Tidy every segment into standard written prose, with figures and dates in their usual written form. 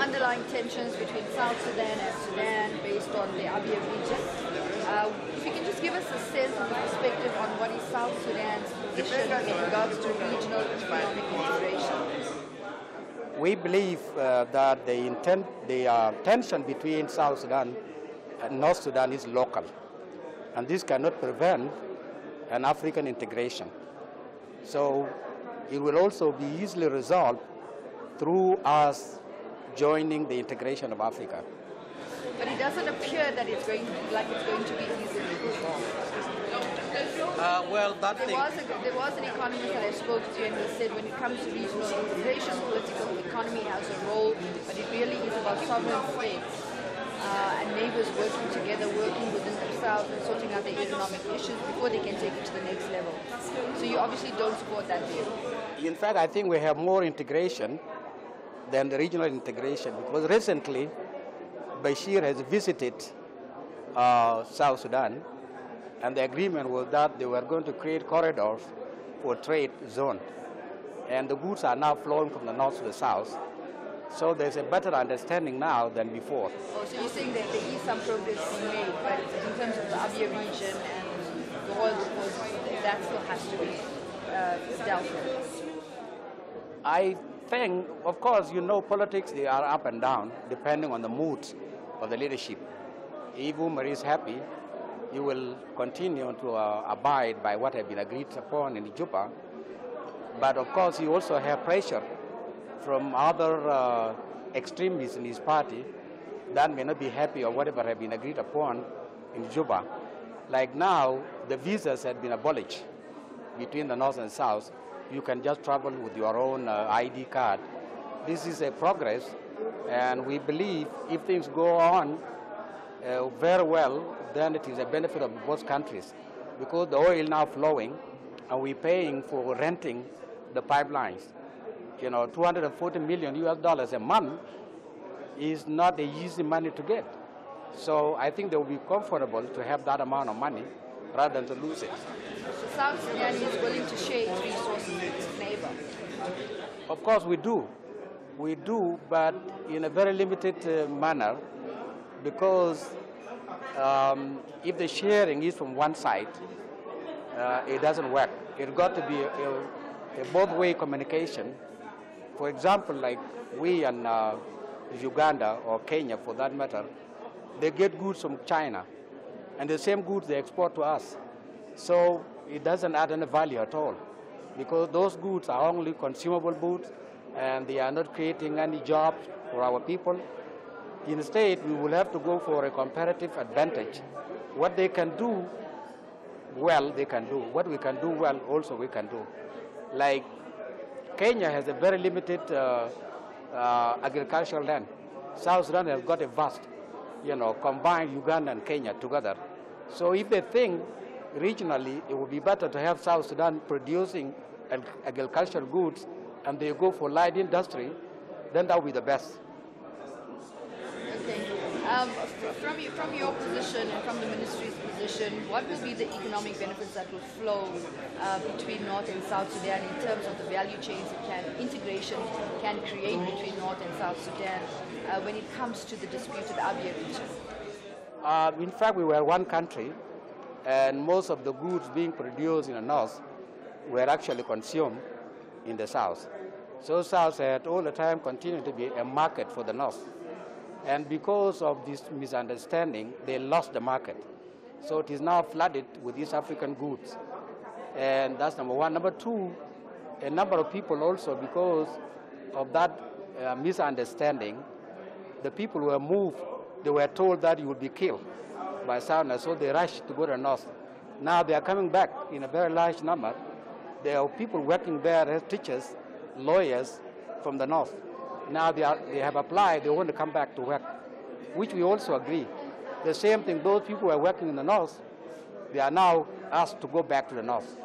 underlying tensions between South Sudan and Sudan based on the Abyei region. If you can just give us a sense of the perspective on what is South Sudan's position in regards to regional economic integration. We believe that the tension between South Sudan and North Sudan is local, and this cannot prevent an African integration. So it will also be easily resolved through us joining the integration of Africa. But it doesn't appear that it's going to be easily resolved. There was an economist that I spoke to, and he said when it comes to regional integration, political economy has a role, but it really is about sovereign states and neighbors working together, working within themselves and sorting out their economic issues before they can take it to the next level. So you obviously don't support that view. In fact, I think we have more integration than the regional integration, because recently Bashir has visited South Sudan, and the agreement was that they were going to create corridors for trade zone, and the goods are now flowing from the north to the south. So there's a better understanding now than before. Oh, so you're saying that there is some progress being made, but in terms of the Abyei region and the oil reports, that still has to be dealt with? I think, of course, you know, politics, they are up and down depending on the mood of the leadership. If Umar is happy, he will continue to abide by what has been agreed upon in Juba. But of course, he also has pressure from other extremists in his party that may not be happy or whatever has been agreed upon in Juba. Like now, the visas have been abolished between the north and south. You can just travel with your own ID card. This is a progress, and we believe if things go on very well, then it is a benefit of both countries, because the oil now flowing, and we're paying for renting the pipelines. You know, $240 million US a month is not an easy money to get. So I think they will be comfortable to have that amount of money rather than to lose it. So South Sudan is willing to share its resources with its neighbor? Of course we do. We do, but in a very limited manner, because if the sharing is from one side, it doesn't work. It's got to be a both-way communication. For example, like we and Uganda or Kenya, for that matter, they get goods from China, and the same goods they export to us. So it doesn't add any value at all, because those goods are only consumable goods, and they are not creating any jobs for our people. Instead, we will have to go for a comparative advantage. What they can do well, they can do. What we can do well, also we can do. Like Kenya has a very limited agricultural land. South Sudan has got a vast, combined Uganda and Kenya together. So if they think regionally it would be better to have South Sudan producing agricultural goods and they go for light industry, then that would be the best. Okay. From your position and from the ministry's position, what will be the economic benefits that will flow between North and South Sudan in terms of the value chains integration can create between North and South Sudan when it comes to the disputed Abyei region? In fact, we were one country, and most of the goods being produced in the north were actually consumed in the south. So South had all the time continued to be a market for the north. And because of this misunderstanding, they lost the market. So it is now flooded with East African goods. And that's number one. Number two, a number of people also, because of that misunderstanding, the people were moved. They were told that you would be killed by Southerners, so they rushed to go to the north. Now they are coming back in a very large number. There are people working there as teachers, lawyers from the north. Now they have applied, they want to come back to work, which we also agree. The same thing, those people who are working in the north, they are now asked to go back to the north.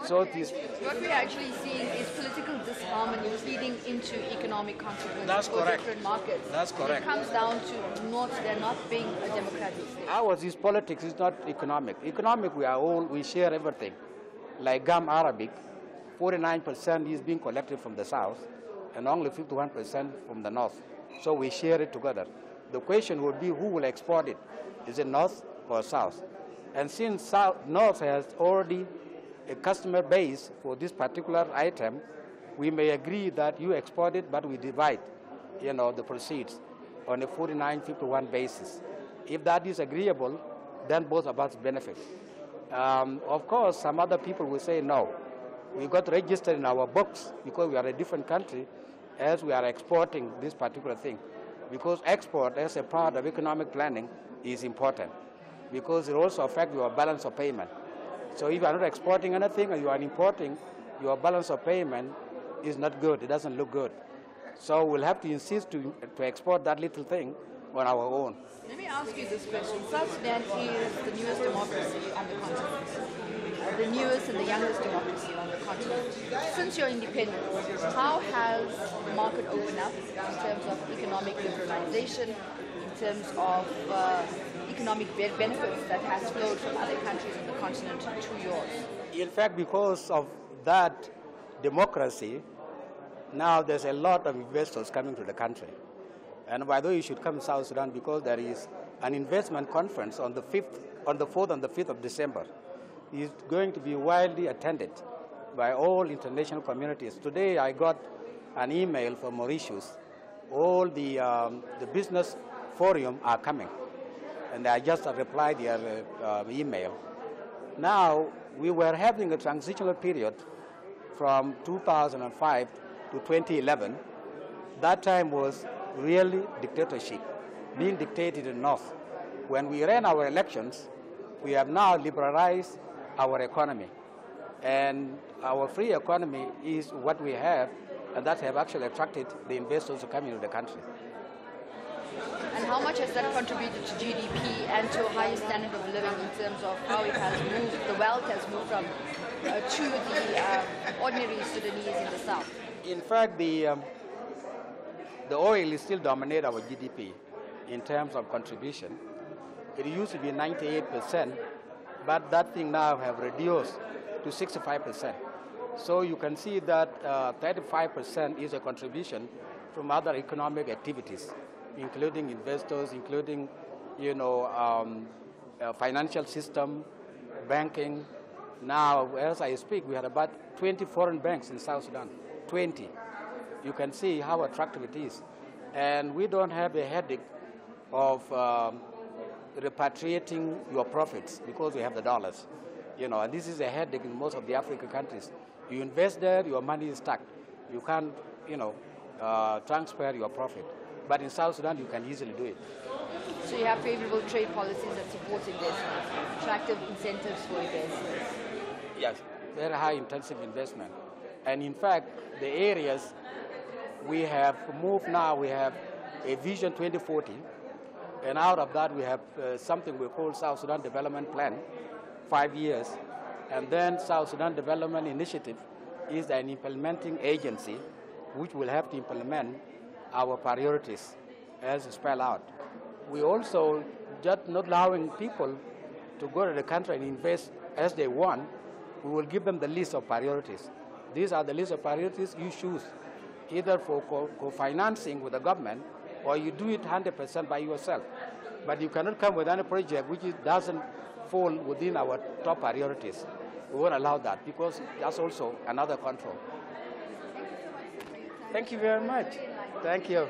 So it is. What we're actually seeing is political disharmony feeding into economic consequences That's for correct. different markets. That's correct. It comes down to North, they're not being a democratic state. Ours is politics, it's not economic. Economic, we share everything. Like gum Arabic, 49% is being collected from the south, and only 51% from the north. So we share it together. The question would be who will export it? Is it north or south? And since north has already a customer base for this particular item, we may agree that you export it, but we divide, the proceeds on a 49-51 basis. If that is agreeable, then both of us benefit. Of course, some other people will say no. We got registered in our books because we are a different country as we are exporting this particular thing. Because export as a part of economic planning is important because it also affects your balance of payment. So if you are not exporting anything or you are importing, your balance of payment is not good. It doesn't look good. So we'll have to insist to export that little thing on our own. Let me ask you this question. South Sudan is the newest democracy on the continent, the newest and the youngest democracy on the continent. Since your independence, how has the market opened up in terms of economic liberalization, in terms of economic benefits that has flowed from other countries on the continent to yours? In fact, because of that democracy, now there's a lot of investors coming to the country. And by the way, you should come to South Sudan because there is an investment conference on the 4th and the 5th of December. It's going to be widely attended by all international communities. Today I got an email from Mauritius. All the business forum are coming. And I just replied their email. Now, we were having a transitional period from 2005 to 2011. That time was really dictatorship, being dictated in the north. When we ran our elections, we have now liberalized our economy. And our free economy is what we have, and that have actually attracted the investors to come into the country. And how much has that contributed to GDP and to a higher standard of living in terms of how it has moved, the wealth has moved from to the ordinary Sudanese in the south? In fact, the oil is still dominate our GDP in terms of contribution. It used to be 98%, but that thing now have reduced to 65%. So you can see that 35% is a contribution from other economic activities, including investors, including, financial system, banking. Now, as I speak, we have about 20 foreign banks in South Sudan, 20. You can see how attractive it is. And we don't have a headache of repatriating your profits because we have the dollars. And this is a headache in most of the African countries. You invest there, your money is stuck. You can't, transfer your profit. But in South Sudan, you can easily do it. So you have favorable trade policies that support investment, attractive incentives for investors. Yes, very high intensive investment. And in fact, the areas we have moved now, we have a Vision 2040, and out of that we have something we call South Sudan Development Plan, 5 years, and then South Sudan Development Initiative is an implementing agency which will have to implement our priorities as spelled out. We also just not allowing people to go to the country and invest as they want. We will give them the list of priorities. These are the list of priorities you choose, either for co-financing with the government or you do it 100% by yourself. But you cannot come with any project which doesn't fall within our top priorities. We won't allow that because that's also another control. Thank you very much. Thank you.